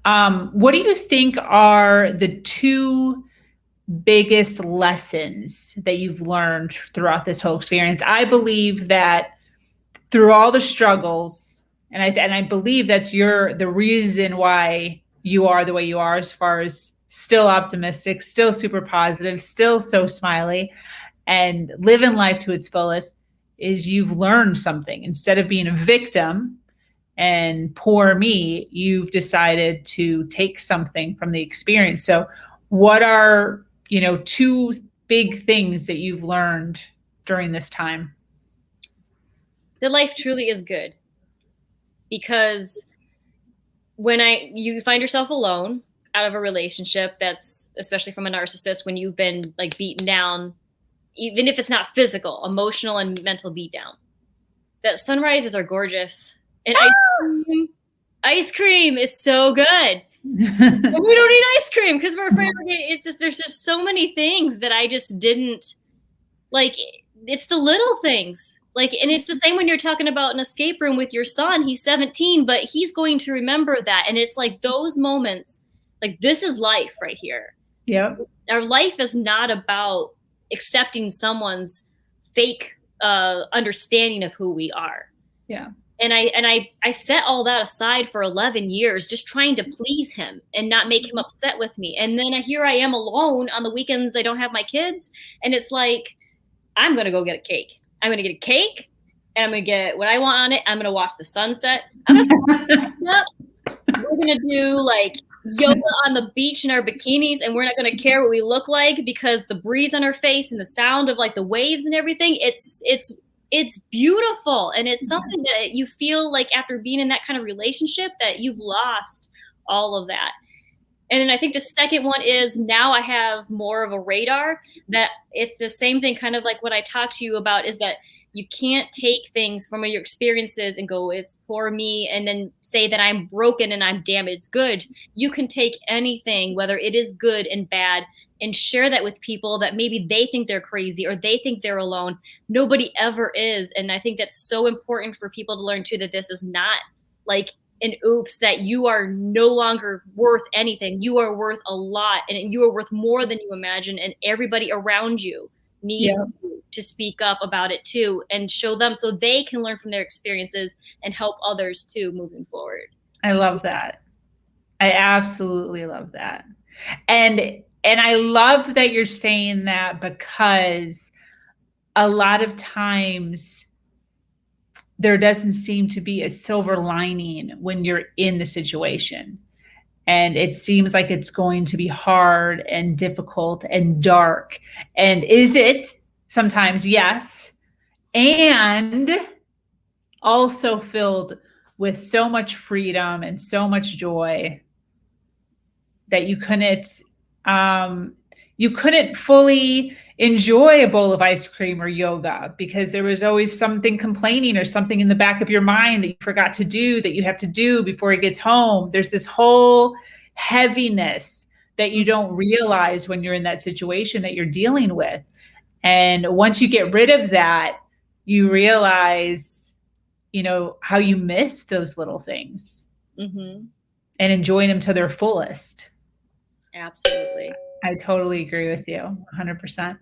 What do you think are the two biggest lessons that you've learned throughout this whole experience? I believe that through all the struggles, and I believe that's the reason why you are the way you are, as far as still optimistic, still super positive, still so smiley, and living life to its fullest, is you've learned something. Instead of being a victim and poor me, you've decided to take something from the experience. So what are, two big things that you've learned during this time? That life truly is good, because when you find yourself alone out of a relationship, that's especially from a narcissist, when you've been like beaten down, even if it's not physical, emotional and mental beatdown, that sunrises are gorgeous. And ice cream is so good. We don't eat ice cream because we're afraid there's just so many things that I just didn't like. It's the little things. And it's the same when you're talking about an escape room with your son. He's 17, but he's going to remember that. And it's like those moments, like, this is life right here. Yeah. Our life is not about accepting someone's fake understanding of who we are. Yeah. And I set all that aside for 11 years, just trying to please him and not make him upset with me. And then here I am alone on the weekends. I don't have my kids. And it's like, I'm going to go get a cake. I'm going to get a cake, and I'm going to get what I want on it. I'm going to watch the sunset. We're going to do like yoga on the beach in our bikinis, and we're not going to care what we look like, because the breeze on our face and the sound of like the waves and everything, it's beautiful. And it's something that you feel like after being in that kind of relationship that you've lost all of that. And then I think the second one is, now I have more of a radar that it's the same thing, kind of like what I talked to you about, is that you can't take things from your experiences and go, it's poor me, and then say that I'm broken and I'm damaged good. You can take anything, whether it is good and bad, and share that with people that maybe they think they're crazy or they think they're alone. Nobody ever is. And I think that's so important for people to learn too, that this is not like an oops, that you are no longer worth anything. You are worth a lot, and you are worth more than you imagine. And everybody around you needs to speak up about it too, and show them so they can learn from their experiences and help others too moving forward. I love that. I absolutely love that. And I love that you're saying that, because a lot of times there doesn't seem to be a silver lining when you're in the situation. And it seems like it's going to be hard and difficult and dark. And is it? Sometimes, yes. And also filled with so much freedom and so much joy that you couldn't fully enjoy a bowl of ice cream or yoga, because there was always something complaining or something in the back of your mind that you forgot to do, that you have to do before he gets home. There's this whole heaviness that you don't realize when you're in that situation that you're dealing with. And once you get rid of that, you realize, how you miss those little things, and enjoying them to their fullest. Absolutely. I totally agree with you 100%.